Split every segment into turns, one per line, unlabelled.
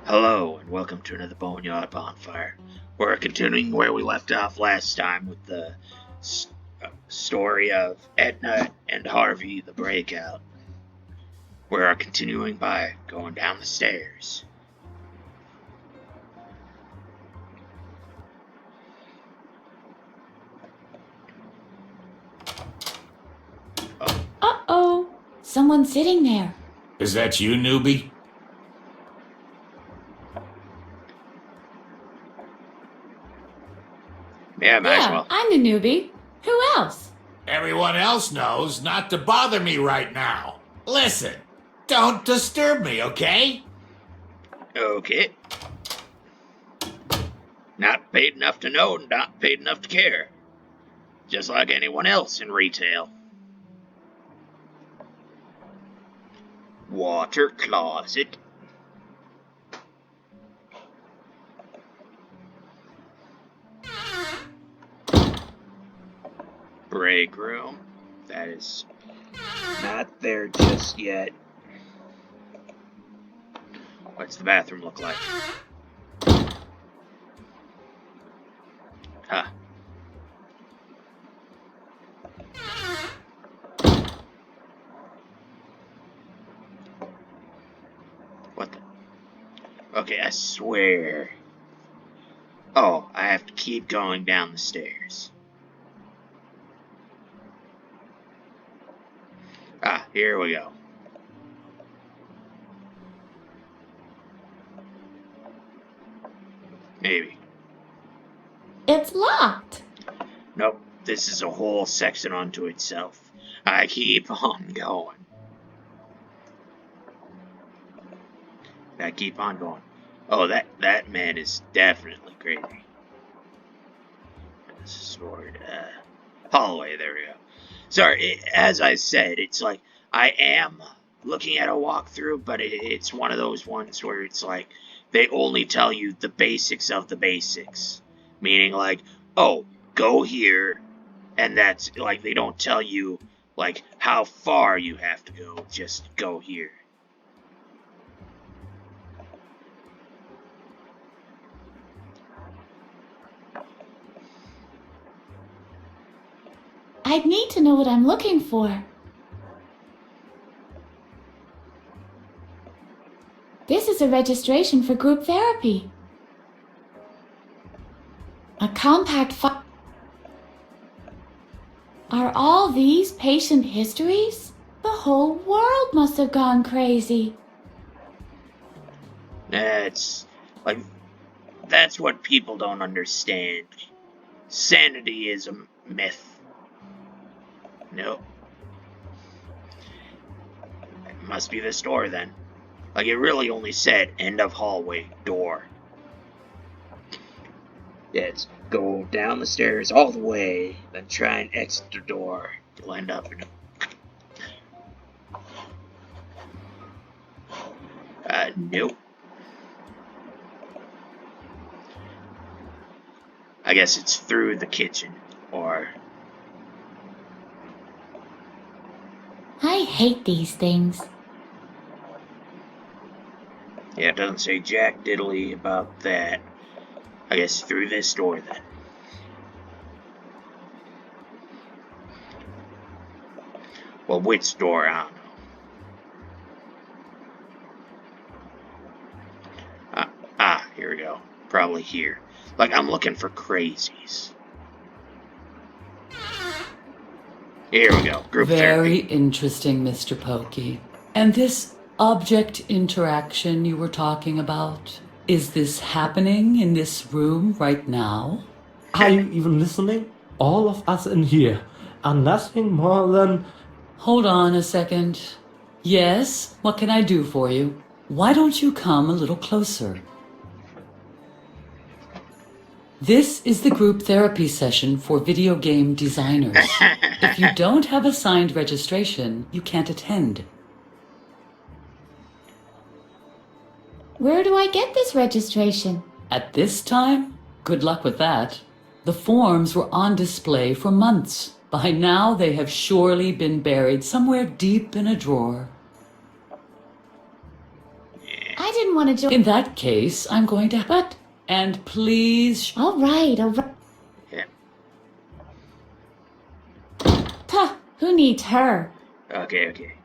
Hello, and welcome to another Boneyard Bonfire. We're continuing where we left off last time with the story of Edna and Harvey, the breakout. We're continuing by going down the stairs.
Uh-oh, someone's sitting there.
Is that you, newbie?
Yeah, might as well.
I'm the newbie. Who else?
Everyone else knows not to bother me right now. Listen, don't disturb me, okay?
Okay. Not paid enough to know, not paid enough to care. Just like anyone else in retail. Water closet. Break room. That is not there just yet. What's the bathroom look like? Huh. What the? Okay, I swear. Oh, I have to keep going down the stairs. Ah, here we go. Maybe.
It's locked.
Nope, this is a whole section unto itself. I keep on going. I keep on going. Oh, that man is definitely crazy. Sword, hallway, there we go. Sorry, as I said, it's like, I am looking at a walkthrough, but it's one of those ones where it's like, they only tell you the basics of the basics. Meaning like, oh, go here, and that's, like, they don't tell you, like, how far you have to go, just go here.
I'd need to know what I'm looking for. This is a registration for group therapy. A compact file. Are all these patient histories? The whole world must have gone crazy.
That's what people don't understand. Sanity is a myth. No. It must be this door then. Like, it really only said end of hallway, door. Yeah, it's go down the stairs all the way, then try and exit the door. You'll end up in nope. I guess it's through the kitchen, or...
I hate these things.
Yeah, it doesn't say jack diddly about that. I guess through this door then. Well, which door? I don't know. Here we go. Probably here. Like, I'm looking for crazies. Here we go. Group
Very
therapy.
interesting, Mr. Pokey. And this object interaction you were talking about, is this happening in this room right now?
Are you even listening? All of us in here are nothing more than...
Hold on a second. Yes, what can I do for you? Why don't you come a little closer? This is the group therapy session for video game designers. If you don't have a signed registration, you can't attend.
Where do I get this registration?
At this time, good luck with that. The forms were on display for months. By now, they have surely been buried somewhere deep in a drawer.
I I didn't want to join.
In that case, I'm going to... But... And please...
All right.
Yeah.
Tuh, who needs her?
Okay.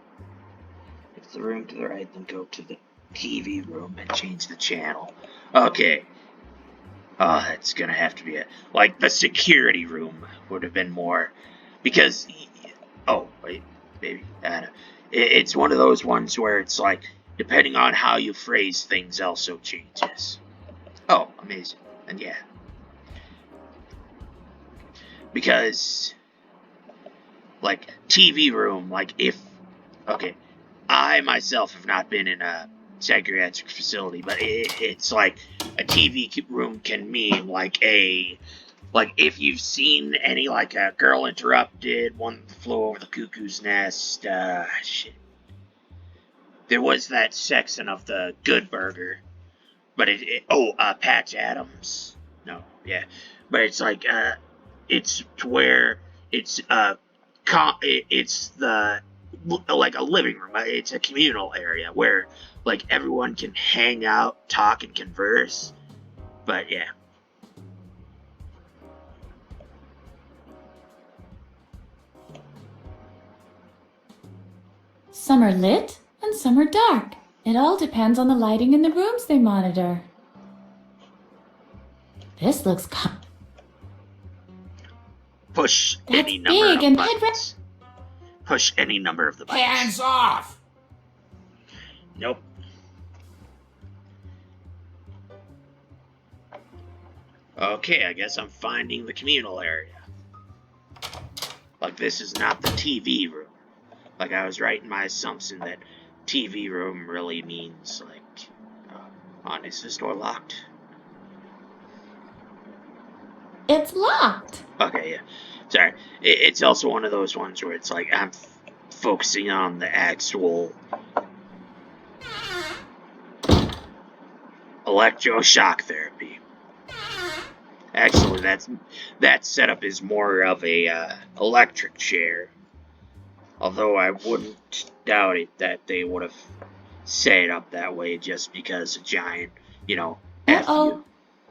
It's the room to the right, then go to the TV room and change the channel. Okay. Oh, it's gonna have to be like the security room would have been more, because, oh, wait, maybe, I don't know. It's one of those ones where it's like, depending on how you phrase things also changes. Oh, amazing. And yeah. Because, like, TV room, like, okay, I myself have not been in a psychiatric facility, but it's like, a TV room can mean, like, if you've seen any, like, a Girl Interrupted, One Flew Over the Cuckoo's Nest, shit. There was that section of the Good Burger, but Patch Adams. No, yeah. But it's like, it's to where it's like a living room. It's a communal area where like everyone can hang out, talk, and converse. But yeah.
Some are lit and some are dark. It all depends on the lighting in the rooms they monitor. This looks
Push
That's
any number
big
of
and
buttons. Push any number of the buttons.
Hands off!
Nope. Okay, I guess I'm finding the communal area. Like, this is not the TV room. Like, I was right in my assumption that TV room really means, like, is this door locked?
It's locked.
Okay, yeah. Sorry. It's also one of those ones where it's like, I'm focusing on the actual electroshock therapy. Actually, that setup is more of a electric chair. Although I wouldn't doubt it that they would have set it up that way just because a giant, F you.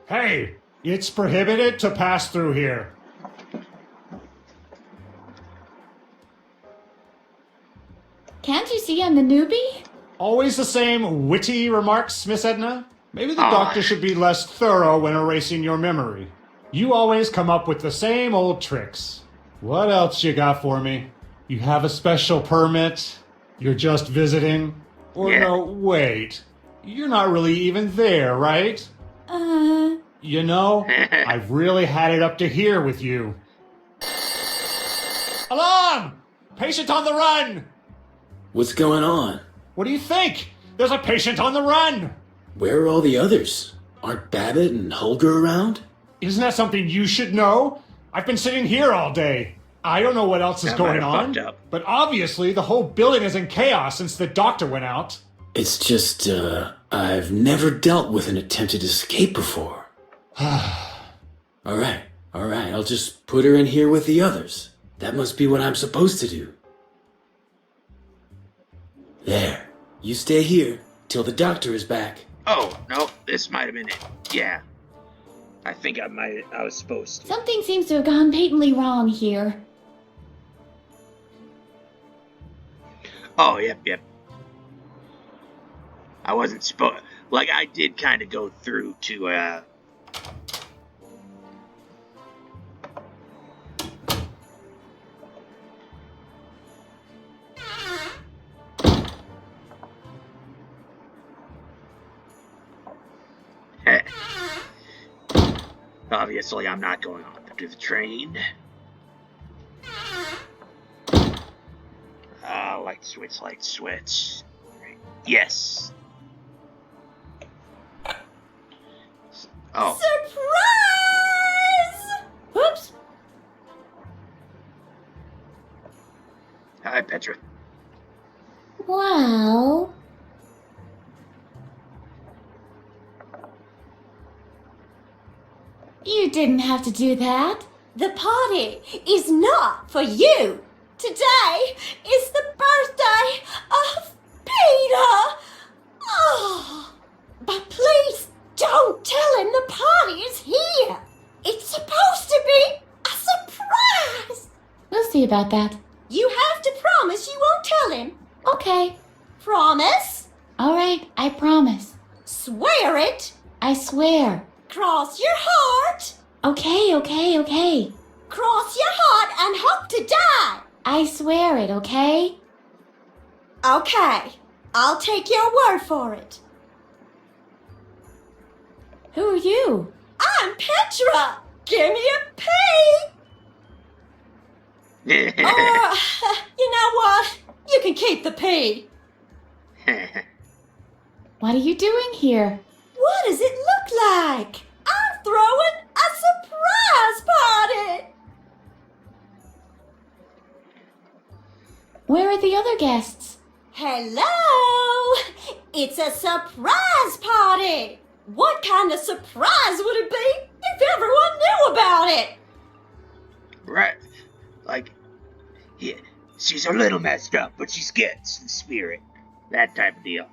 Hey, it's prohibited to pass through here.
Can't you see I'm the newbie?
Always the same witty remarks, Miss Edna? Maybe the doctor should be less thorough when erasing your memory. You always come up with the same old tricks. What else you got for me? You have a special permit? You're just visiting? Or
Yeah.
no, wait. You're not really even there, right? You know, I've really had it up to here with you. Alarm! Patient on the run!
What's going on?
What do you think? There's a patient on the run!
Where are all the others? Aren't Babbitt and Holger around?
Isn't that something you should know? I've been sitting here all day. I don't know what else is
That
going
might have
on.
fucked up.
But obviously the whole building is in chaos since the doctor went out.
It's just, I've never dealt with an attempted escape before. Alright, I'll just put her in here with the others. That must be what I'm supposed to do. There, you stay here till the doctor is back.
Oh, no, this might have been it. Yeah. I think I was supposed to.
Something seems to have gone patently wrong here.
Oh, yep. I wasn't supposed... Like, I did kind of go through to, Obviously, I'm not going on to the train. Light switch. Right. Yes. Oh.
Surprise! Whoops.
Hi, Petra.
Wow. You didn't have to do that.
The party is not for you. Today is the birthday of Peter. Oh.
see about that.
You have to promise you won't tell him.
Okay.
Promise?
All right, I promise.
Swear it.
I swear.
Cross your heart.
Okay.
Cross your heart and hope to die.
I swear it, okay?
Okay, I'll take your word for it.
Who are you?
I'm Petra. Give me a P. Or, you know what? You can keep the P.
What are you doing here?
What does it look like? I'm throwing a surprise party.
Where are the other guests?
Hello! It's a surprise party! What kind of surprise would it be if everyone knew about it?
Right. Like, yeah, she's a little messed up, but she's gets the spirit. That type of deal.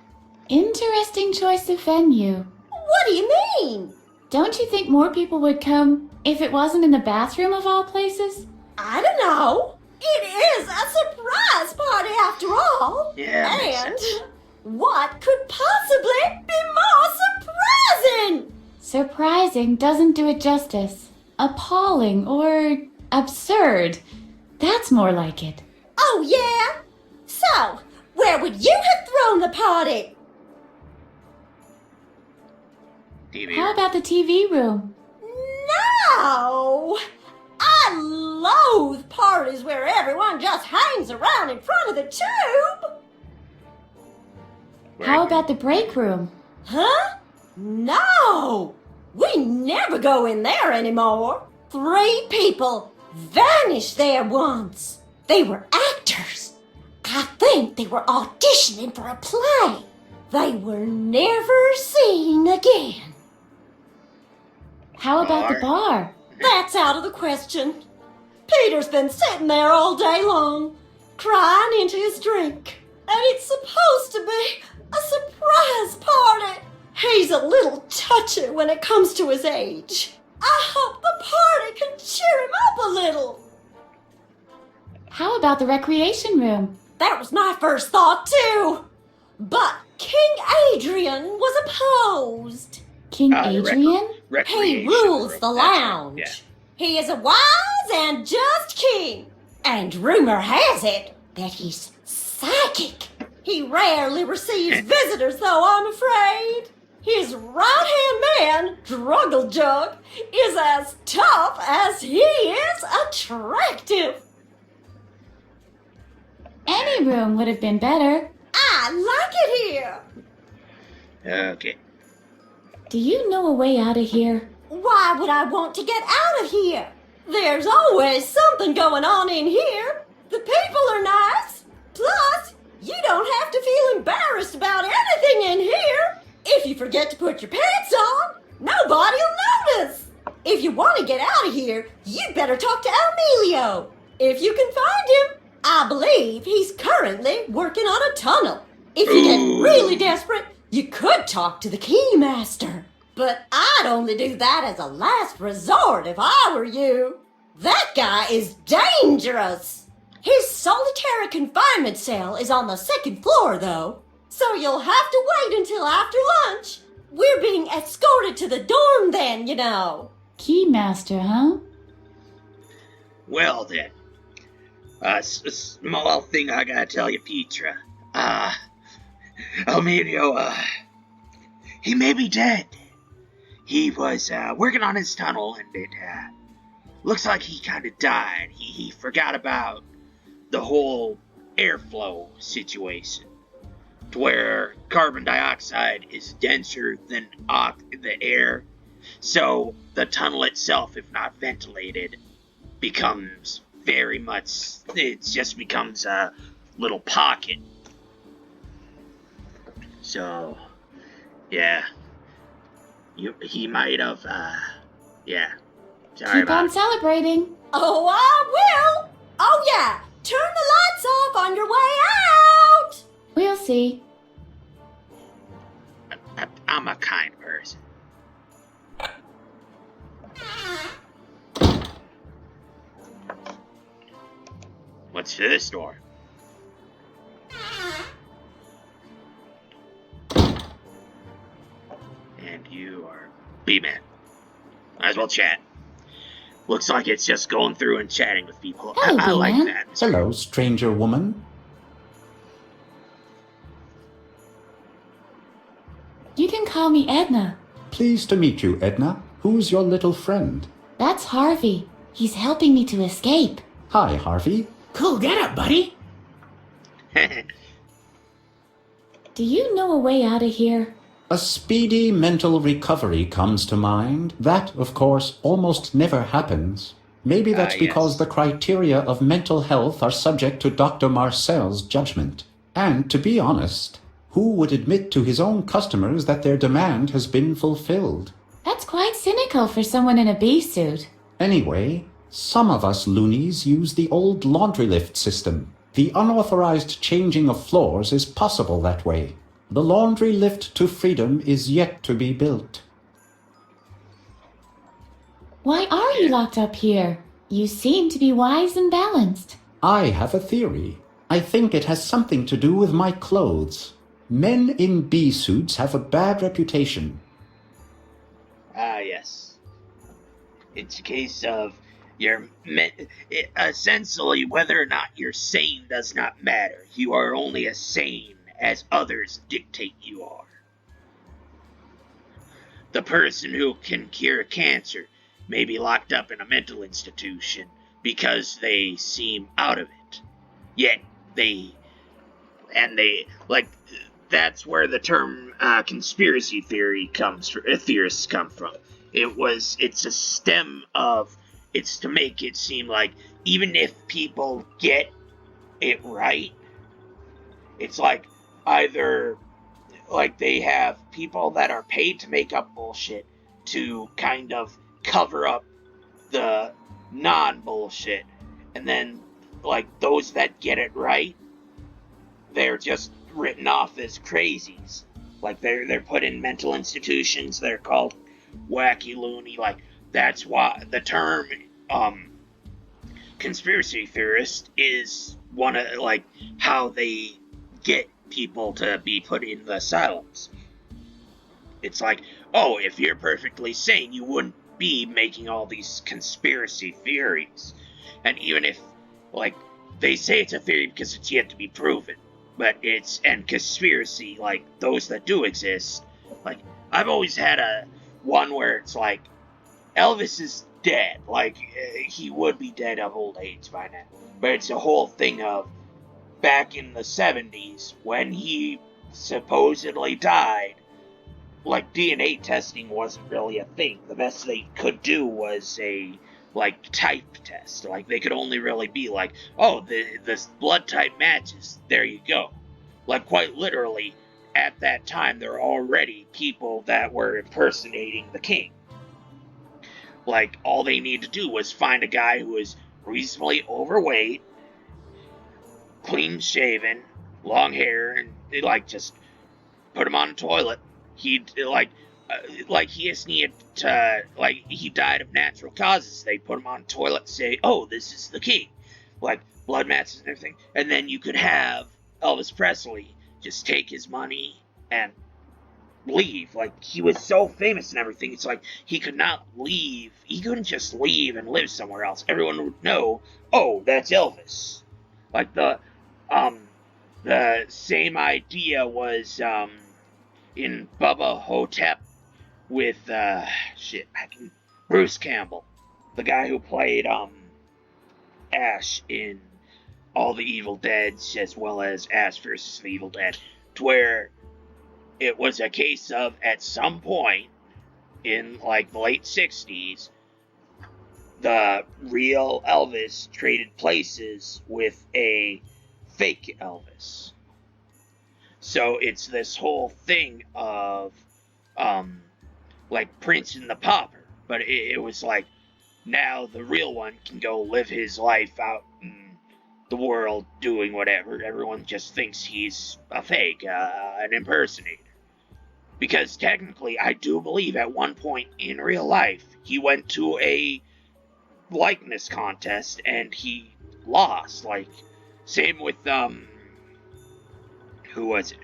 Interesting choice of venue.
What do you mean?
Don't you think more people would come if it wasn't in the bathroom of all places?
I don't know. It is a surprise party after all.
Yeah, makes
And
sense.
what could possibly be more surprising?
Surprising doesn't do it justice. Appalling or absurd. That's more like it.
Oh, yeah? So, where would you have thrown the party?
TV.
How about the TV room?
No! I loathe parties where everyone just hangs around in front of the tube.
How about the break room?
Huh? No! We never go in there anymore. 3 people vanished there once. They were actors. I think they were auditioning for a play. They were never seen again.
How about the bar?
That's out of the question. Peter's been sitting there all day long, crying into his drink. And it's supposed to be a surprise party. He's a little touchy when it comes to his age. I hope the party can cheer him up a little.
How about the recreation room?
That was my first thought, too. But King Adrian was opposed.
King
the
Adrian?
He
recreation
rules
room,
the
that's right,
lounge.
yeah.
He is a wise and just king. And rumor has it that he's psychic. He rarely receives visitors, though, I'm afraid. His right-hand man, Druggle Jug, is as tough as he is attractive.
Any room would have been better.
I like it here.
Okay.
Do you know a way out of here?
Why would I want to get out of here? There's always something going on in here. The people are nice. Plus, you don't have to feel embarrassed about anything in here. If you forget to put your pants on, nobody'll notice. If you want to get out of here, you'd better talk to Emilio. If you can find him, I believe he's currently working on a tunnel. If you get really desperate, you could talk to the Keymaster. But I'd only do that as a last resort if I were you. That guy is dangerous. His solitary confinement cell is on the 2nd floor, though. So you'll have to wait until after lunch. We're being escorted to the dorm then, you know.
Keymaster, huh?
Well then. A small thing I gotta tell you, Petra. Emilio, he may be dead. He was working on his tunnel, and it looks like he kind of died. He forgot about the whole airflow situation, to where carbon dioxide is denser than the air, so the tunnel itself, if not ventilated, becomes very much, it just becomes a little pocket. So, yeah. He might have, yeah. Sorry
Keep
about
on
it.
celebrating.
Oh, I will. Oh, yeah. Turn the lights off on your way out.
We'll see.
I'm a kind person. What's to this door? And you are B-Man. Might as well chat. Looks like it's just going through and chatting with people.
Hello,
I like
B-Man.
that.
Hello, stranger woman.
You can call me Edna.
Pleased to meet you, Edna. Who's your little friend?
That's Harvey. He's helping me to escape.
Hi, Harvey.
Cool get up, buddy.
Do you know a way out of here?
A speedy mental recovery comes to mind. That, of course, almost never happens. Maybe that's because
yes.
the criteria of mental health are subject to Dr. Marcel's judgment. And to be honest, who would admit to his own customers that their demand has been fulfilled?
That's quite cynical for someone in a bee suit.
Anyway, some of us loonies use the old laundry lift system. The unauthorized changing of floors is possible that way. The laundry lift to freedom is yet to be built.
Why are you locked up here? You seem to be wise and balanced.
I have a theory. I think it has something to do with my clothes. Men in bee suits have a bad reputation.
Yes. It's a case of essentially whether or not you're sane does not matter. You are only as sane as others dictate you are. The person who can cure cancer may be locked up in a mental institution because they seem out of it. Yet that's where the term conspiracy theorists come from. It's a stem of, it's to make it seem like even if people get it right, it's like either like they have people that are paid to make up bullshit to kind of cover up the non-bullshit, and then like those that get it right, they're just written off as crazies. Like they're put in mental institutions. They're called wacky loony. Like that's why the term conspiracy theorist is one of like how they get people to be put in the asylums. It's like, oh, if you're perfectly sane, you wouldn't be making all these conspiracy theories. And even if like they say it's a theory because it's yet to be proven, but and conspiracy, like those that do exist, like I've always had one where it's like Elvis is dead, like he would be dead of old age by now, but it's a whole thing of back in the 70s when he supposedly died, like DNA testing wasn't really a thing. The best they could do was a like type test. Like they could only really be like, oh, the blood type matches. There you go. Like quite literally, at that time there were already people that were impersonating the king. Like all they needed to do was find a guy who was reasonably overweight, clean shaven, long hair, and they like just put him on a toilet. He'd like he just needed to, like he died of natural causes. They put him on a toilet, say, oh, this is the king, like blood matches and everything, and then you could have Elvis Presley just take his money and leave. Like he was so famous and everything, it's like he could not leave. He couldn't just leave and live somewhere else. Everyone would know, oh, that's Elvis. Like the same idea was in Bubba Hotep with Bruce Campbell, the guy who played Ash in all the Evil Deads, as well as Ash vs. the Evil Dead, to where it was a case of at some point in like the late 60s, the real Elvis traded places with a fake Elvis. So it's this whole thing of like Prince and the Pauper, but it was like now the real one can go live his life out in the world doing whatever. Everyone just thinks he's a fake, an impersonator. Because technically, I do believe at one point in real life, he went to a likeness contest and he lost. Like, Same with, who was it?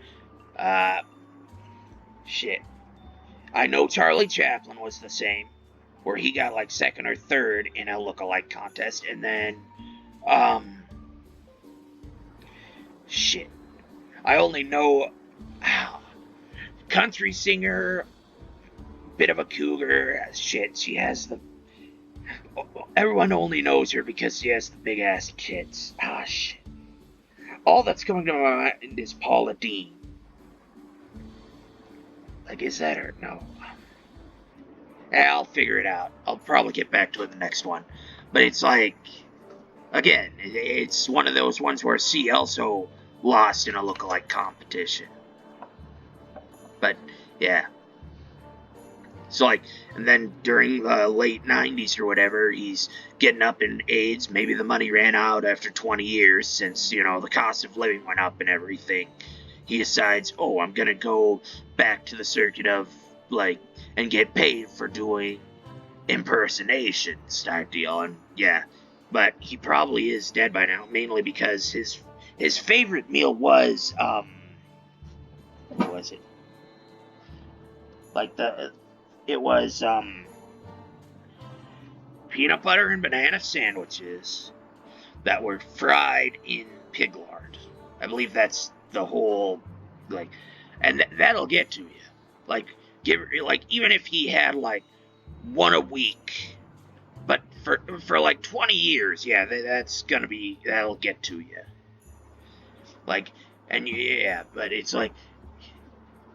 Shit. I know Charlie Chaplin was the same, where he got like second or third in a look-alike contest, and then, shit. I only know, country singer, bit of a cougar, shit, she has the, everyone only knows her because she has the big-ass tits. Shit. All that's coming to my mind is Paula Deen. Like, is that her? No. I'll figure it out. I'll probably get back to it the next one. But it's like, again, it's one of those ones where she also lost in a lookalike competition. But, yeah. So, like, and then during the late 90s or whatever, he's getting up in age. Maybe the money ran out after 20 years since, you know, the cost of living went up and everything. He decides, oh, I'm going to go back to the circuit of, like, and get paid for doing impersonations type deal. And, yeah, but he probably is dead by now, mainly because his favorite meal was, what was it? Like, it was, peanut butter and banana sandwiches that were fried in pig lard. I believe that's the whole, like, and that'll get to you. Like, even if he had, like, one a week, but for like 20 years, yeah, that'll get to you. Like, and yeah, but it's like,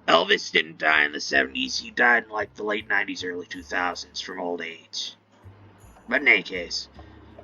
Elvis didn't die in the 70s, he died in, like, the late 90s, early 2000s from old age. But in any case.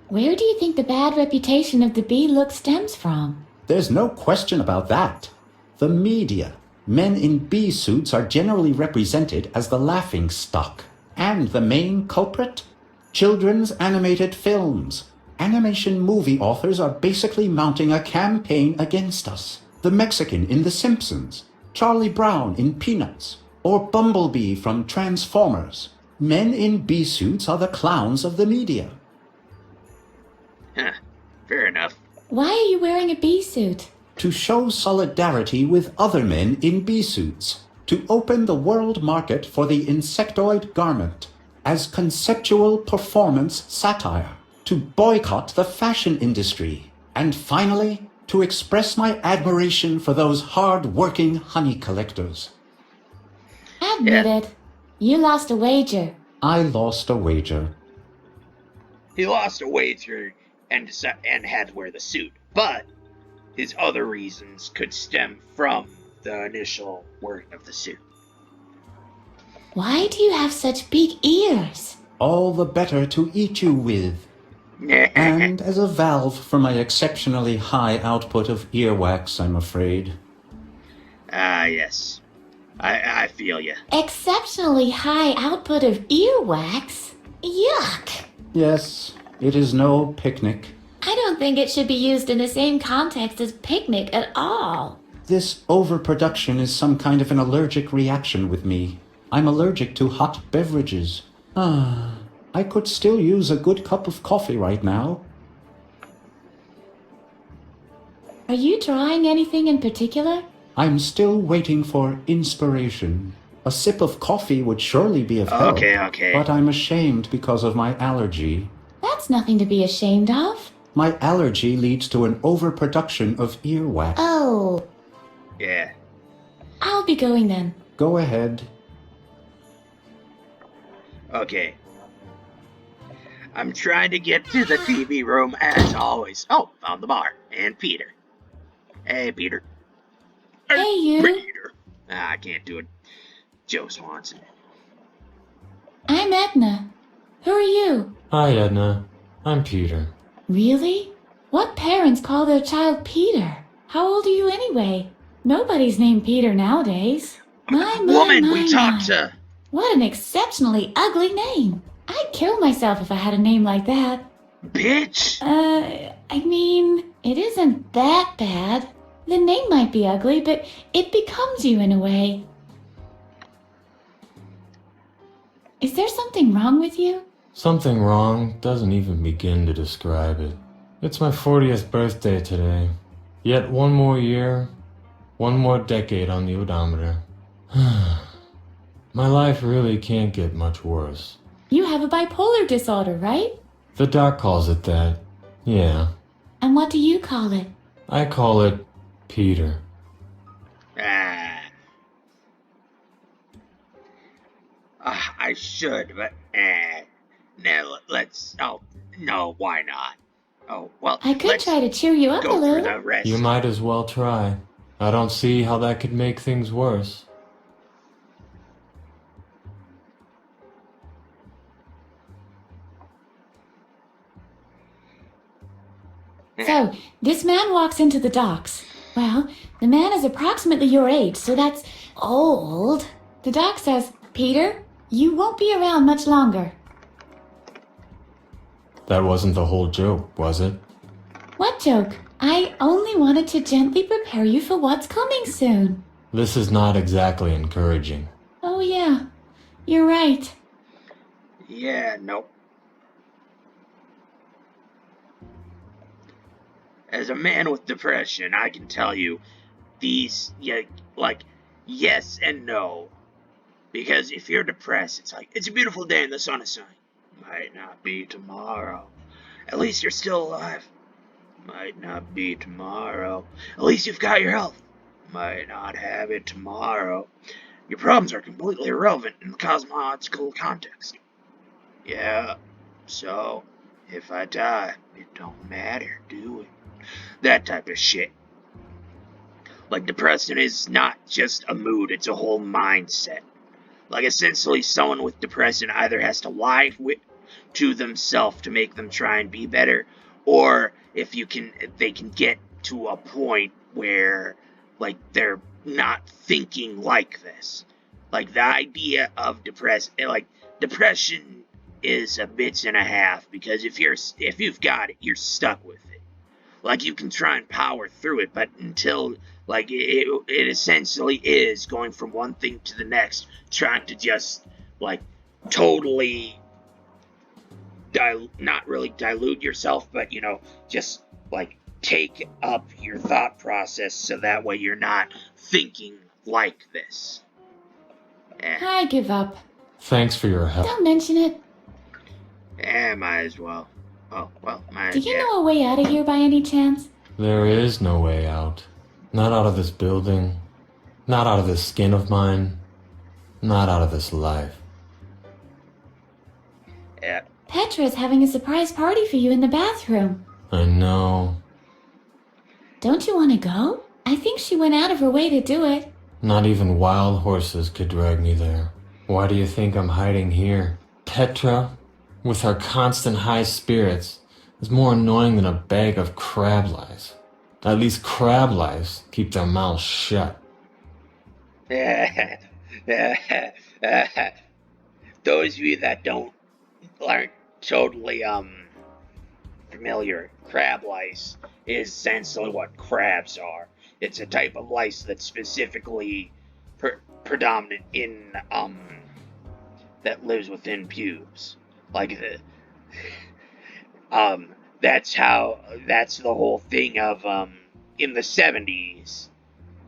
Where do you think the bad reputation of the bee look stems from?
There's no question about that. The media. Men in bee suits are generally represented as the laughing stock. And the main culprit? Children's animated films. Animation movie authors are basically mounting a campaign against us. The Mexican in The Simpsons, Charlie Brown in Peanuts, or Bumblebee from Transformers. Men in bee suits are the clowns of the media.
Huh, fair enough.
Why are you wearing a bee suit?
To show solidarity with other men in bee suits. To open the world market for the insectoid garment. As conceptual performance satire. To boycott the fashion industry. And finally, to express my admiration for those hard-working honey collectors.
Admit it. You lost a wager.
I lost a wager.
He lost a wager and had to wear the suit, but his other reasons could stem from the initial wearing of the suit.
Why do you have such big ears?
All the better to eat you with. And as a valve for my exceptionally high output of earwax, I'm afraid.
Yes. I feel ya.
Exceptionally high output of earwax? Yuck!
Yes, it is no picnic.
I don't think it should be used in the same context as picnic at all.
This overproduction is some kind of an allergic reaction with me. I'm allergic to hot beverages. I could still use a good cup of coffee right now.
Are you drawing anything in particular?
I'm still waiting for inspiration. A sip of coffee would surely be of help.
Okay.
But I'm ashamed because of my allergy.
That's nothing to be ashamed of.
My allergy leads to an overproduction of earwax.
Oh.
Yeah.
I'll be going then.
Go ahead.
Okay. I'm trying to get to the TV room as always. Oh, found the bar. And Peter. Hey, Peter.
Hey, you.
Peter. I can't do it. Joe Swanson.
I'm Edna. Who are you?
Hi, Edna. I'm Peter.
Really? What parents call their child Peter? How old are you anyway? Nobody's named Peter nowadays.
Woman, we talked to...
What an exceptionally ugly name. I'd kill myself if I had a name like that.
Bitch!
I mean, it isn't that bad. The name might be ugly, but it becomes you in a way. Is there something wrong with you?
Something wrong doesn't even begin to describe it. It's my 40th birthday today. Yet one more year, one more decade on the odometer. My life really can't get much worse.
You have a bipolar disorder, right?
The doc calls it that. Yeah.
And what do you call it?
I call it Peter.
I should, but no, let's. Oh no, why not? Oh well,
I could
let's
try to cheer you up a
go through
little.
the rest.
You might as well try. I don't see how that could make things worse.
So, this man walks into the docks. Well, the man is approximately your age, so that's old. The doc says, Peter, you won't be around much longer.
That wasn't the whole joke, was it?
What joke? I only wanted to gently prepare you for what's coming soon.
This is not exactly encouraging.
Oh yeah, you're right.
Yeah, nope. As a man with depression, I can tell you these, yes and no. Because if you're depressed, it's like, it's a beautiful day and the sun is shining. Might not be tomorrow. At least you're still alive. Might not be tomorrow. At least you've got your health. Might not have it tomorrow. Your problems are completely irrelevant in the cosmological context. Yeah, so if I die, it don't matter, do it? That type of shit. Like, depression is not just a mood, it's a whole mindset. Like, essentially, someone with depression either has to lie to themselves to make them try and be better, or they can get to a point where, like, they're not thinking like this. Like, the idea of depression is a bitch and a half, because if you've got it, you're stuck with it. Like, you can try and power through it, but until, like, it essentially is going from one thing to the next, trying to just, like, totally not really dilute yourself, but, just, like, take up your thought process so that way you're not thinking like this.
I give up.
Thanks for your help.
Don't mention it.
Might as well. Oh, well,
Do you know a way out of here by any chance?
There is no way out. Not out of this building. Not out of this skin of mine. Not out of this life.
Yeah.
Petra's having a surprise party for you in the bathroom.
I know.
Don't you want to go? I think she went out of her way to do it.
Not even wild horses could drag me there. Why do you think I'm hiding here? Petra, with her constant high spirits, is more annoying than a bag of crab lice. At least crab lice keep their mouths shut.
Those of you that aren't totally familiar, crab lice is essentially what crabs are. It's a type of lice that's specifically predominant in that lives within pubes. Like that's the whole thing of in the 70s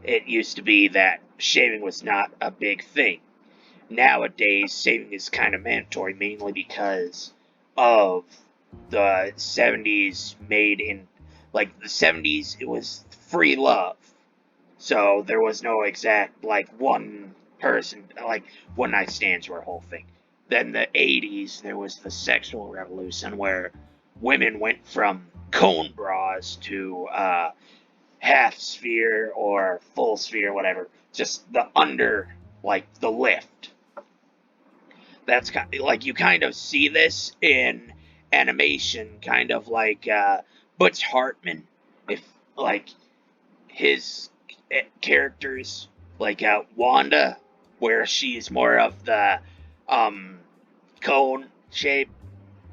it used to be that shaving was not a big thing. Nowadays shaving is kind of mandatory, mainly because of the 70s the 70s it was free love. So there was no exact one person, one night stands were a whole thing. Then the 80s there was the sexual revolution where women went from cone bras to half sphere or full sphere, whatever. Just the under, the lift. That's kind of, you kind of see this in animation, kind of like Butch Hartman, if his characters, Wanda, where she's more of the cone shape.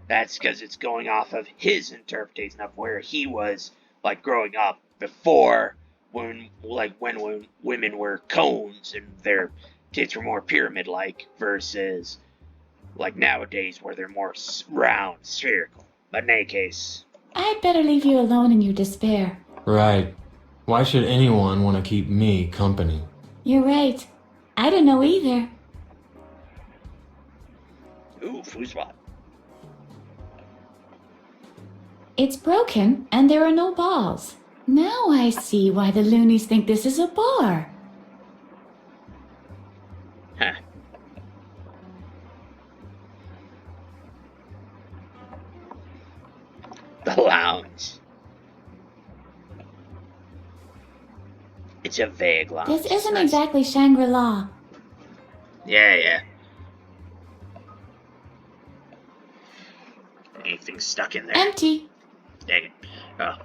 That's because it's going off of his interpretation of where he was growing up before, when women were cones and their tits were more pyramid like, versus nowadays where they're more round, spherical. But in any case,
I'd better leave you alone in your despair.
Right. Why should anyone want to keep me company?
You're right. I don't know either.
Ooh, foosball.
It's broken, and there are no balls. Now I see why the loonies think this is a bar.
Huh. The lounge. It's a vague lounge.
This isn't exactly Shangri-La.
Yeah. Anything stuck in there?
Empty.
Dang it. Oh.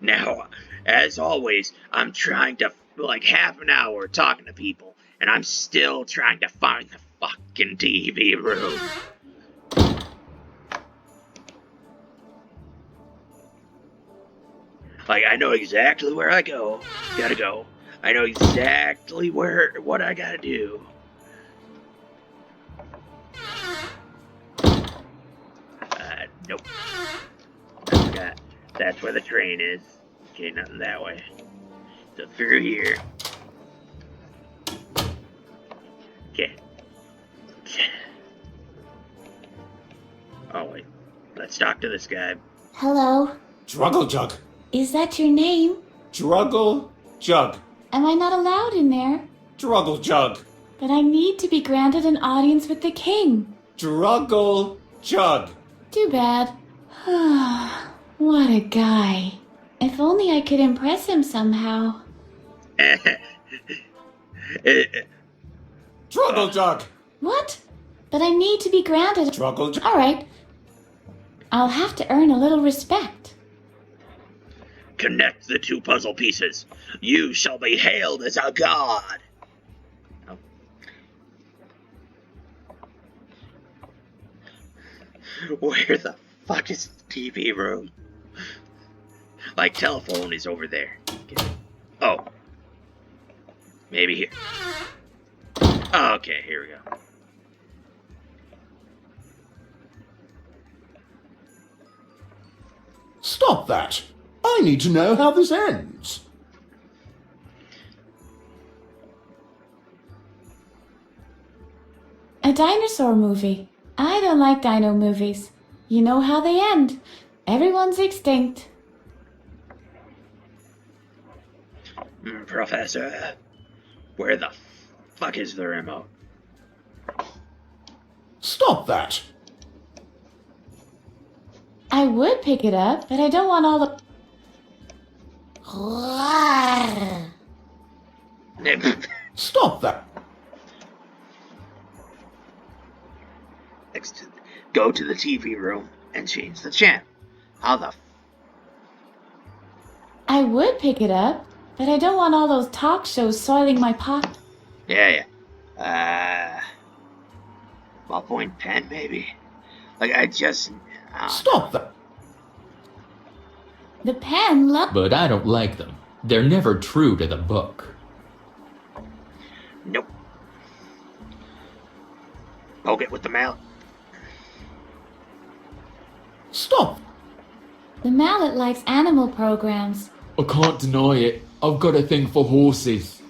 Now, as always, I'm trying to, half an hour talking to people, and I'm still trying to find the fucking TV room. I know exactly where I gotta go. I know exactly what I gotta do. Nope. I forgot. That's where the train is. Okay, nothing that way. So through here. Okay. Oh, wait. Let's talk to this guy.
Hello.
Druggle Jug.
Is that your name?
Druggle Jug.
Am I not allowed in there?
Druggle Jug.
But I need to be granted an audience with the king.
Druggle Jug.
Too bad. What a guy. If only I could impress him somehow.
Druggle Jug.
What? But I need to be granted...
Druggle Jug.
All right. I'll have to earn a little respect.
Connect the two puzzle pieces. You shall be hailed as a god. Oh. Where the fuck is the TV room? Telephone is over there. Okay. Oh. Maybe here. Oh, okay, here we go.
Stop that! I need to know how this ends.
A dinosaur movie. I don't like dino movies. You know how they end. Everyone's extinct.
Professor, where the fuck is the remote?
Stop that!
I would pick it up, but I don't want all the...
Stop that!
Go to the TV room and change the channel. How the
I would pick it up, but I don't want all those talk shows soiling my pocket.
Yeah. Ballpoint pen, maybe? I just...
Stop that!
The pen
But I don't like them. They're never true to the book.
Nope. Poke it with the mallet.
Stop!
The mallet likes animal programs.
I can't deny it. I've got a thing for horses.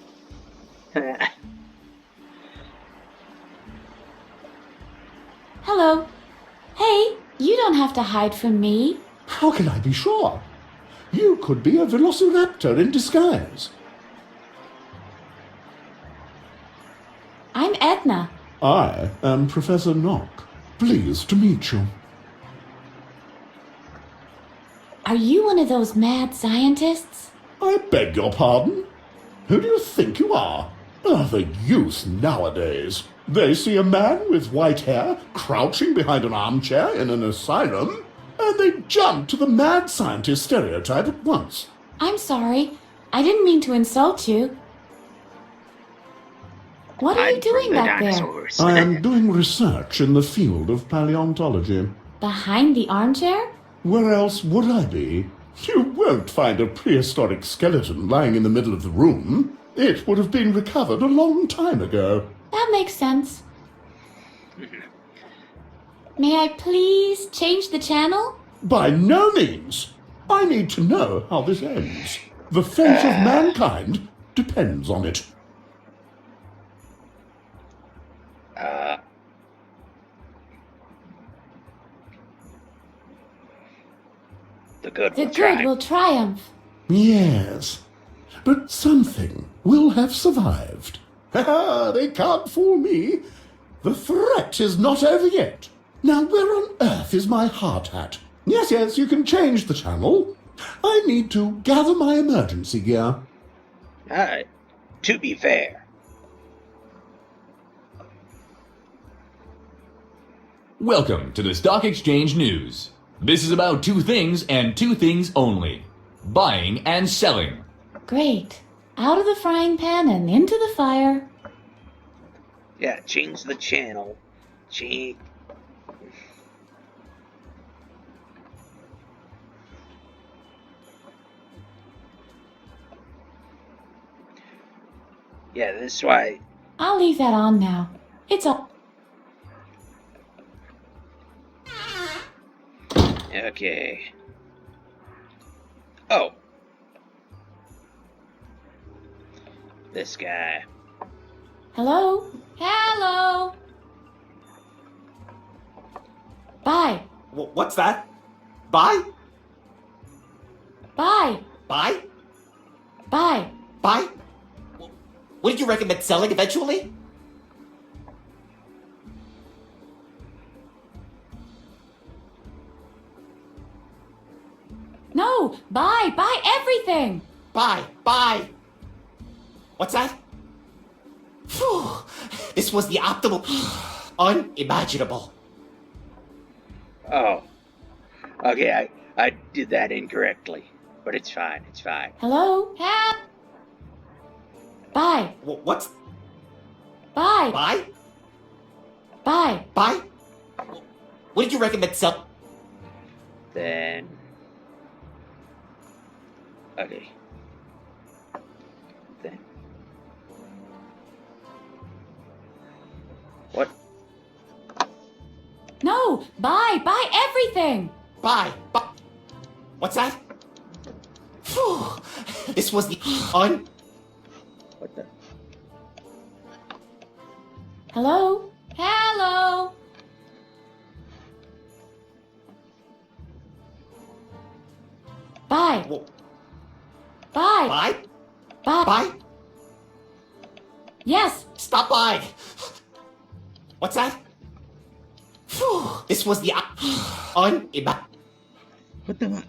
Hello. Hey, you don't have to hide from me.
How can I be sure? You could be a velociraptor in disguise.
I'm Edna.
I am Professor Knock. Pleased to meet you.
Are you one of those mad scientists?
I beg your pardon? Who do you think you are? The youth nowadays. They see a man with white hair crouching behind an armchair in an asylum, and they jump to the mad scientist stereotype at once.
I'm sorry. I didn't mean to insult you. What are you doing back there?
I am doing research in the field of paleontology.
Behind the armchair?
Where else would I be? You won't find a prehistoric skeleton lying in the middle of the room. It would have been recovered a long time ago.
That makes sense. May I please change the channel?
By no means. I need to know how this ends. The fate of mankind depends on it.
The good
The
will
good will triumph.
Yes, but something will have survived. They can't fool me. The threat is not over yet. Now, where on earth is my hard hat? Yes, you can change the channel. I need to gather my emergency gear.
To be fair.
Welcome to the Stock Exchange News. This is about two things and two things only: buying and selling.
Great. Out of the frying pan and into the fire.
Yeah, change the channel. Yeah, this is why.
I'll leave that on now. It's all.
Okay. Oh. This guy.
Hello? Hello? Bye.
What's that? Buy?
Bye.
Buy?
Bye.
Buy? Wouldn't you recommend selling eventually?
No, buy. Buy everything.
Buy. What's that? Phew. This was the optimal... unimaginable.
Oh. Okay, I did that incorrectly. But it's fine, it's fine.
Hello? Bye.
What's...
Bye.
Buy?
Bye.
Buy? Wouldn't you recommend sell...
Then... Okay. Then... What?
No, buy. Buy everything.
Buy. What's that? Phew. This was the...
What the...
Hello? Hello? Bye. Bye.
Buy?
Bye.
Buy?
Yes.
Stop buying. What's that? Phew. This was the...
What the...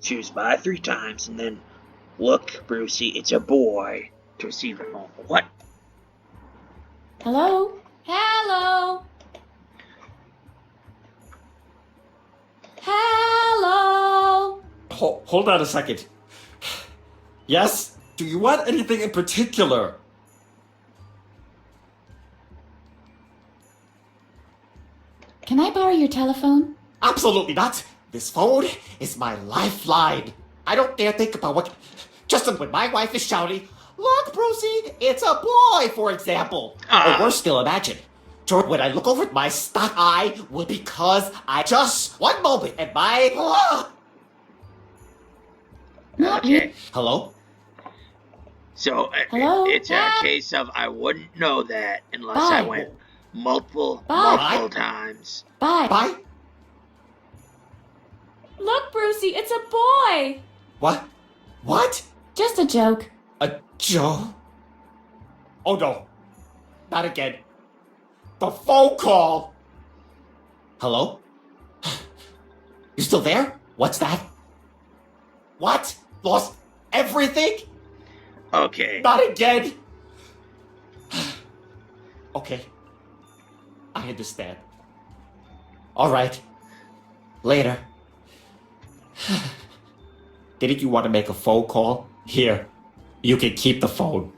Choose buy 3 times and then look, Brucey, it's a boy to receive a moment. What?
Hello? Hello? Hello?
Hold on a second. Yes? Do you want anything in particular?
Can I borrow your telephone?
Absolutely not. This phone is my lifeline. I don't dare think about what... Just when my wife is shouting, "Look, Brucey, it's a boy," for example. Or worse still, imagine. When I look over at my stock eye, would because I just... One moment, and my...
Okay.
Hello?
So,
Hello?
it's a case of I wouldn't know that unless I went multiple times.
Bye.
Bye?
Look, Brucey, it's a boy.
What? What?
Just a joke.
A joke? Oh no. Not again. The phone call! Hello? You still there? What's that? What? Lost everything?
Okay.
Not again! Okay. I understand. Alright. Later. Didn't you want to make a phone call? Here. You can keep the phone.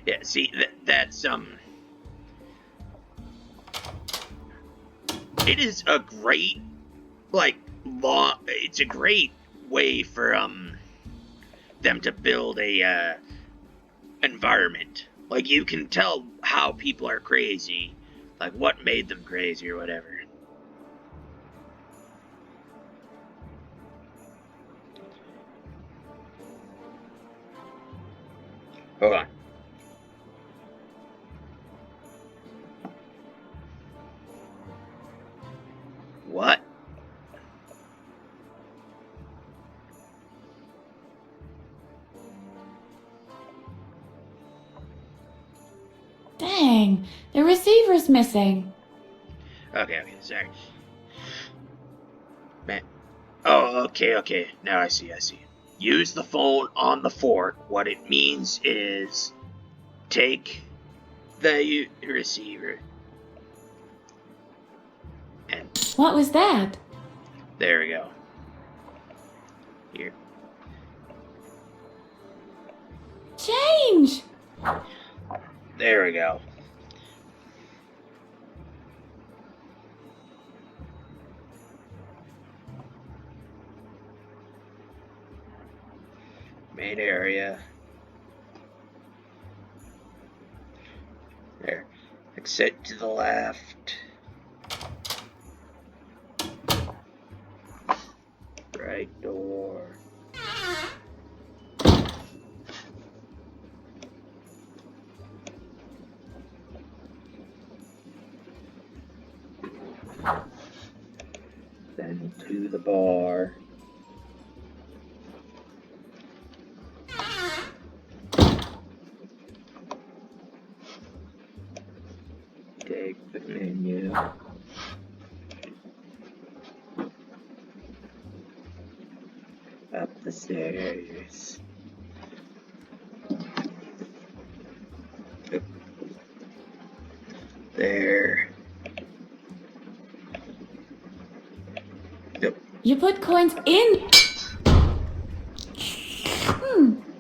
Yeah, see, that's, it is a great, it's a great way for, them to build a, environment. Like, you can tell how people are crazy. Like, what made them crazy or whatever. Hold on. What?
Dang, the receiver's missing.
Okay, sorry. Man. Oh, okay. Now I see. Use the phone on the fork. What it means is take the receiver. And
what was that?
There we go. Here.
Change!
There we go. Main area. There. Exit to the left. Right door. Then to the bar. Take the menu. Up the stairs. There. Yep.
You put coins in?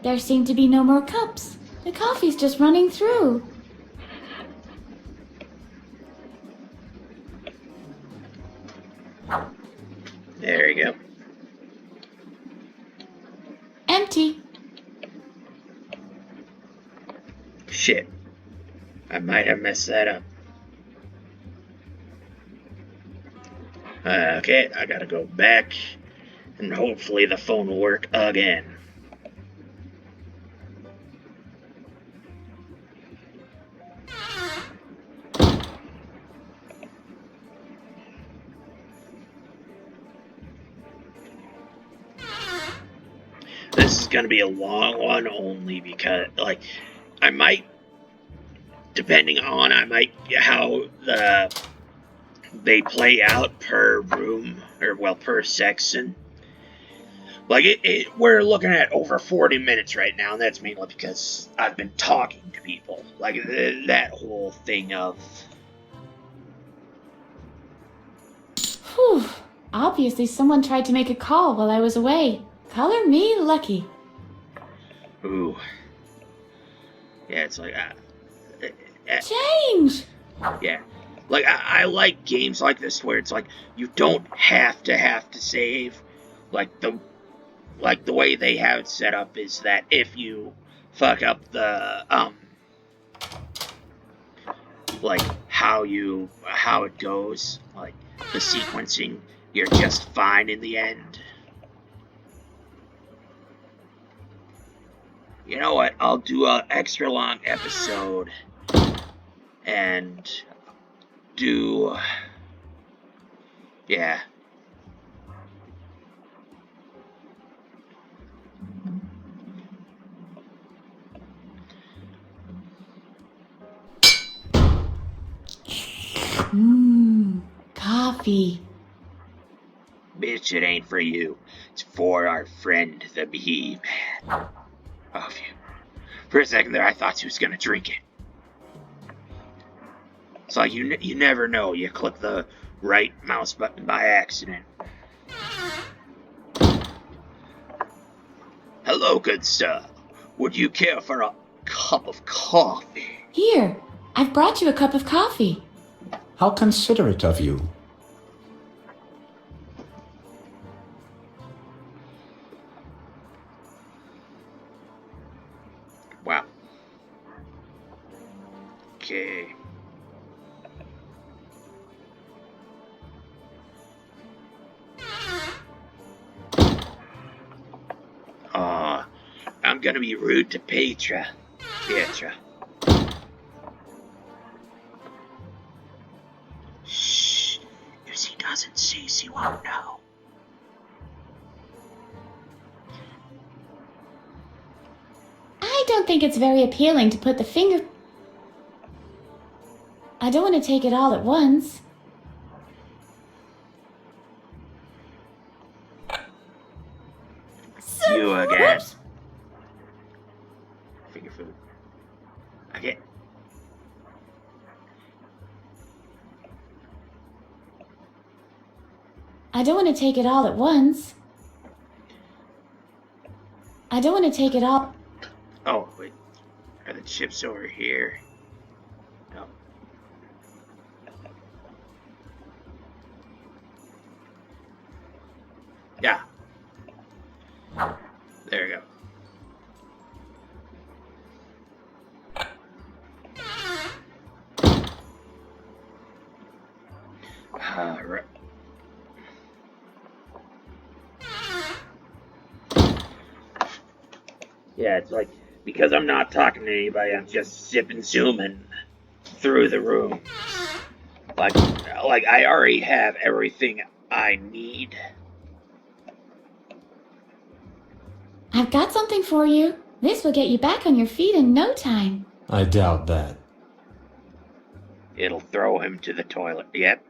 There seem to be no more cups. The coffee's just running through.
There you go.
Empty.
Shit. I might have messed that up. Okay, I gotta go back, and hopefully the phone will work again. This is gonna be a long one only because, like, I might, depending on, how they play out per room, or, well, per section. Like, we're looking at over 40 minutes right now, and that's mainly because I've been talking to people. Like, that whole thing of...
Whew. Obviously someone tried to make a call while I was away. Color me lucky.
Ooh. Yeah, it's like...
Change!
Yeah. Like, I like games like this where it's like, you don't have to save. Like, the way they have it set up is that if you fuck up the, like, how it goes, like, the sequencing, you're just fine in the end. You know what, I'll do an extra long episode, and do, yeah.
Coffee.
Bitch, it ain't for you. It's for our friend, the Bee Man. Oh, phew. For a second there, I thought she was gonna drink it. It's like you never know. You click the right mouse button by accident. Hello, good sir. Would you care for a cup of coffee?
Here, I've brought you a cup of coffee.
How considerate of you.
Wow. Okay. gonna be rude to Pietra. Shh. If he doesn't see, he won't know.
I don't think it's very appealing to put the finger... I don't want to take it all at once.
You again. Finger food. Okay.
I don't want to take it all at once. I don't want to take it all...
Oh, wait. Are the chips over here? No. Yeah. There you go. Right. Yeah, it's like, because I'm not talking to anybody, I'm just zipping zooming through the room. Like I already have everything I need.
I've got something for you. This will get you back on your feet in no time.
I doubt that.
It'll throw him to the toilet. Yep.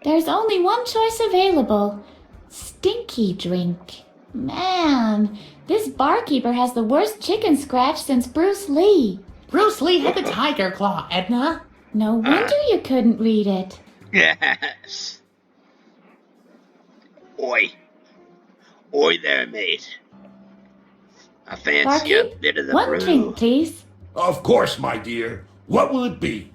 There's only one choice available. Stinky drink. Man, this barkeeper has the worst chicken scratch since Bruce Lee.
Bruce Lee had the tiger claw, Edna.
No wonder you couldn't read it.
Yes. Oi. Oi there, mate. I fancy a bit of the
one
brew.
drink, please.
Of course, my dear. What will it be?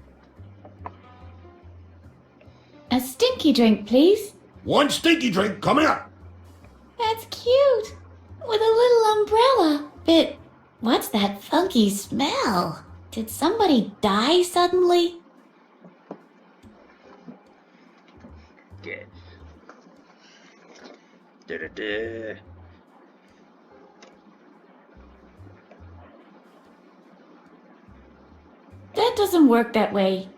A stinky drink, please.
One stinky drink coming up.
That's cute. With a little umbrella. But what's that funky smell? Did somebody die suddenly?
Yeah. Da-da-da.
That doesn't work that way.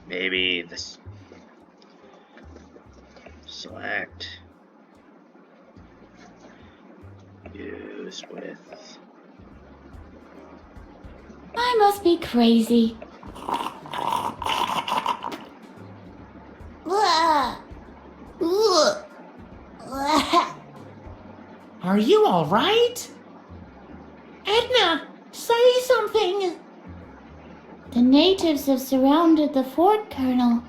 Maybe this. Select. Use with.
I must be crazy.
Are you all right? Edna, say something.
The natives have surrounded the fort, Colonel.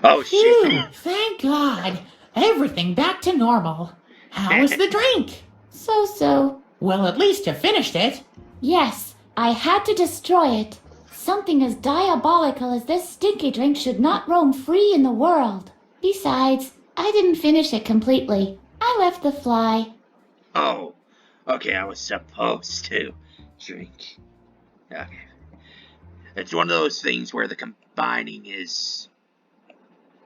Oh, shit.
Phew, thank God. Everything back to normal. How was the drink?
So.
Well, at least you finished it.
Yes, I had to destroy it. Something as diabolical as this stinky drink should not roam free in the world. Besides, I didn't finish it completely. I left the fly.
Oh. Okay, I was supposed to drink. Okay. It's one of those things where the combining is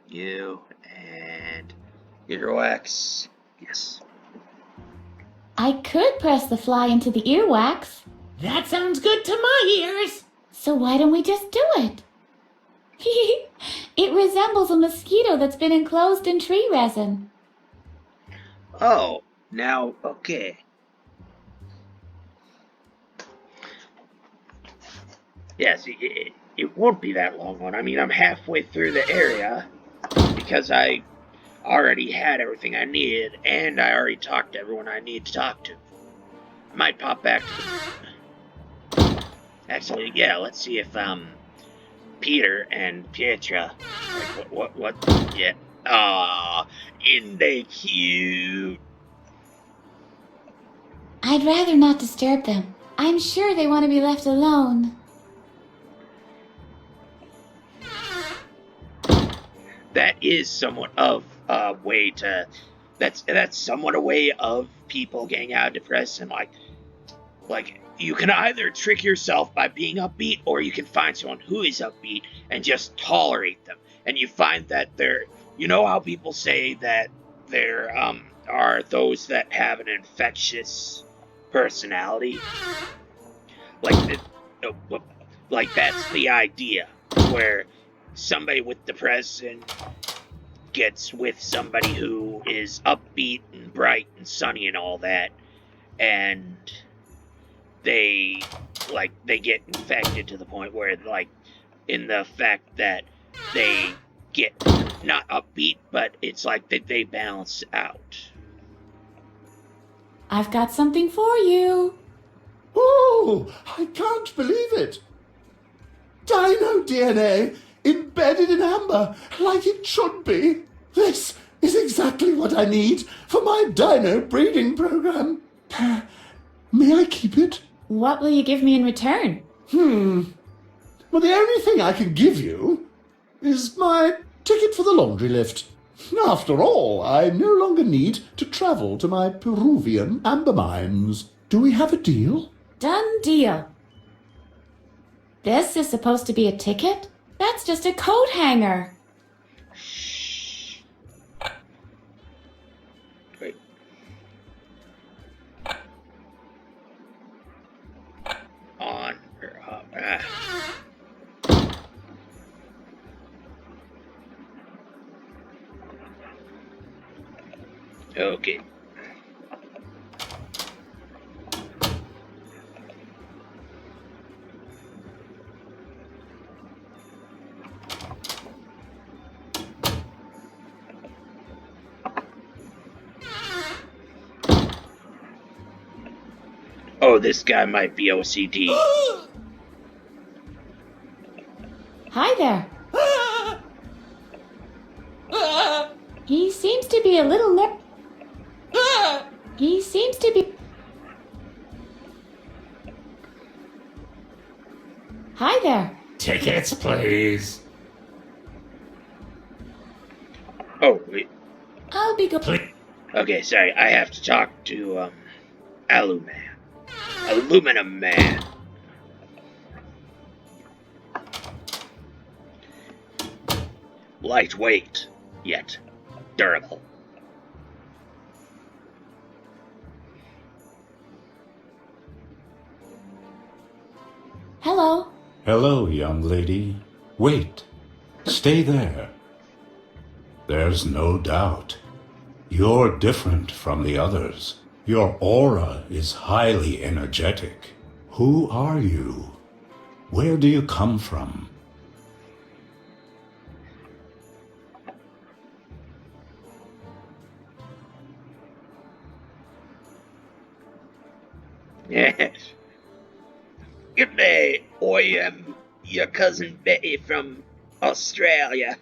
you and earwax. Yes.
I could press the fly into the earwax.
That sounds good to my ears.
So why don't we just do it? It resembles a mosquito that's been enclosed in tree resin.
Oh, now, okay. Yes, it won't be that long one. I mean, I'm halfway through the area because I already had everything I needed, and I already talked to everyone I need to talk to. I might pop back to Actually, yeah, let's see if, Peter and Pietra, like, what, yeah. Aw, isn't they cute?
I'd rather not disturb them. I'm sure they want to be left alone.
That is somewhat of a way to, that's somewhat a way of people getting out of depression, like, you can either trick yourself by being upbeat, or you can find someone who is upbeat and just tolerate them. And you find that you know how people say that there are those that have an infectious personality? Like that's the idea, where somebody with depression gets with somebody who is upbeat and bright and sunny and all that, and they get infected to the point where, like, in the fact that they get not upbeat, but it's like that they balance out.
I've got something for you.
Oh, I can't believe it. Dino DNA embedded in amber, like it should be. This is exactly what I need for my dino breeding program. May I keep it?
What will you give me in return?
Well, the only thing I can give you is my ticket for the laundry lift. After all, I no longer need to travel to my Peruvian amber mines. Do we have a deal?
Done deal. This is supposed to be a ticket? That's just a coat hanger.
Wait. On or up. Okay. Oh, this guy might be OCD.
Hi there. He seems to be a little He seems to be... Hi there.
Tickets, please.
Oh, wait.
I'll be
Okay, sorry. I have to talk to, Aluminum Man. Lightweight, yet durable.
Hello.
Hello, young lady. Wait. Stay there. There's no doubt. You're different from the others. Your aura is highly energetic. Who are you? Where do you come from?
Yes. Good day. I am your cousin Betty from Australia.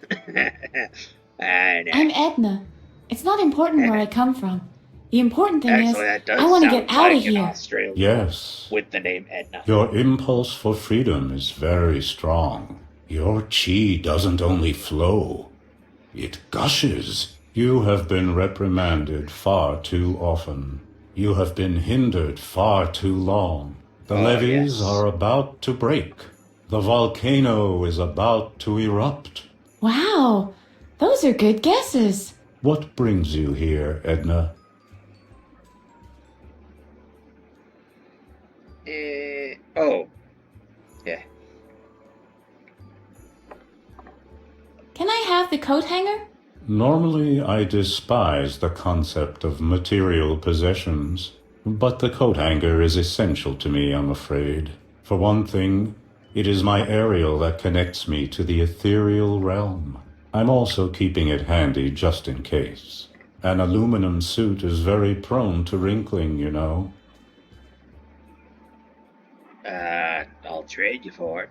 And,
I'm Edna. It's not important where I come from. The important thing
actually,
is,
that does
I want to
sound
get out
like
of here.
an Australian
Yes.
with the name Edna.
Your impulse for freedom is very strong. Your chi doesn't only flow, it gushes. You have been reprimanded far too often. You have been hindered far too long. The levees are about to break. The volcano is about to erupt.
Wow, those are good guesses.
What brings you here, Edna?
Yeah.
Can I have the coat hanger?
Normally, I despise the concept of material possessions, but the coat hanger is essential to me, I'm afraid. For one thing, it is my aerial that connects me to the ethereal realm. I'm also keeping it handy just in case. An aluminum suit is very prone to wrinkling, you know.
I'll trade you for it.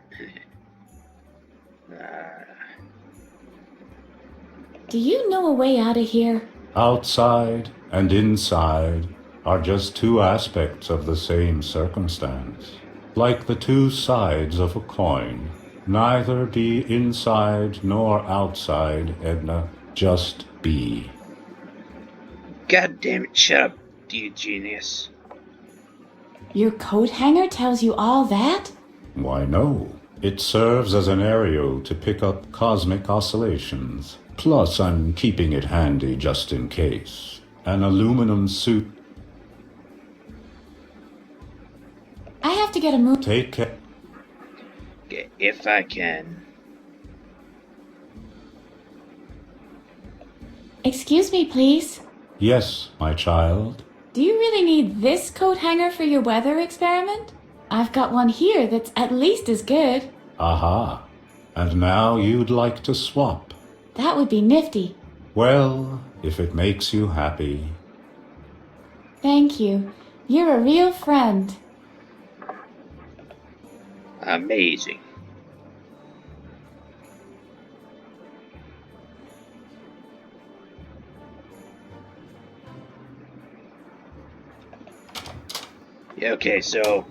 Do you know a way out of here?
Outside and inside are just two aspects of the same circumstance. Like the two sides of a coin. Neither be inside nor outside, Edna. Just be.
God damn it, shut up, you genius.
Your coat hanger tells you all that?
Why, no. It serves as an aerial to pick up cosmic oscillations. Plus, I'm keeping it handy just in case. An aluminum suit.
I have to get a move.
Take care.
Okay, if I can.
Excuse me, please.
Yes, my child.
Do you really need this coat hanger for your weather experiment? I've got one here that's at least as good.
Aha. And now you'd like to swap.
That would be nifty.
Well, if it makes you happy.
Thank you. You're a real friend.
Amazing. Yeah, okay, so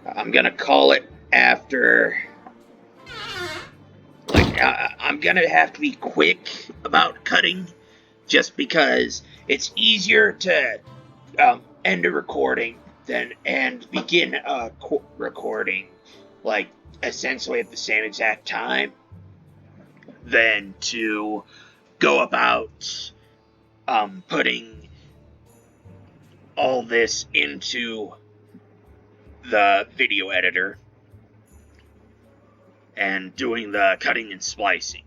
I'm gonna call it after. Like, I'm gonna have to be quick about cutting, just because it's easier to end a recording and begin a recording, like essentially at the same exact time, than to go about putting all this into the video editor and doing the cutting and splicing.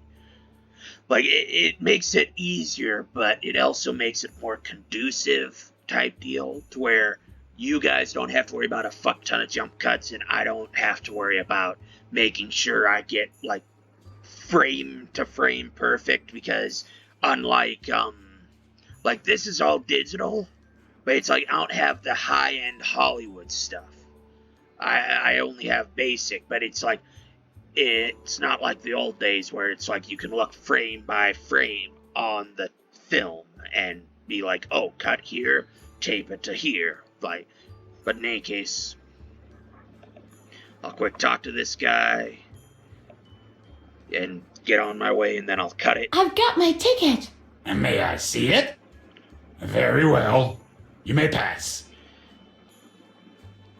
Like, it makes it easier, but it also makes it more conducive type deal, to where you guys don't have to worry about a fuck ton of jump cuts, and I don't have to worry about making sure I get, like, frame to frame perfect, because unlike, like, this is all digital, but it's like I don't have the high-end Hollywood stuff. I only have basic, but it's like, it's not like the old days where it's like you can look frame by frame on the film and be like, oh, cut here, tape it to here. Like, but in any case, I'll quick talk to this guy and get on my way, and then I'll cut it.
I've got my ticket.
And may I see it? Very well. You may pass.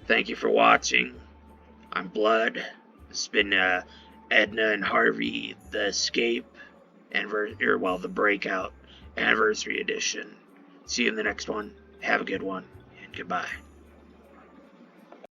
Thank you for watching. I'm Blood. It's been Edna and Harvey, the Escape, the Breakout Anniversary Edition. See you in the next one. Have a good one, and goodbye.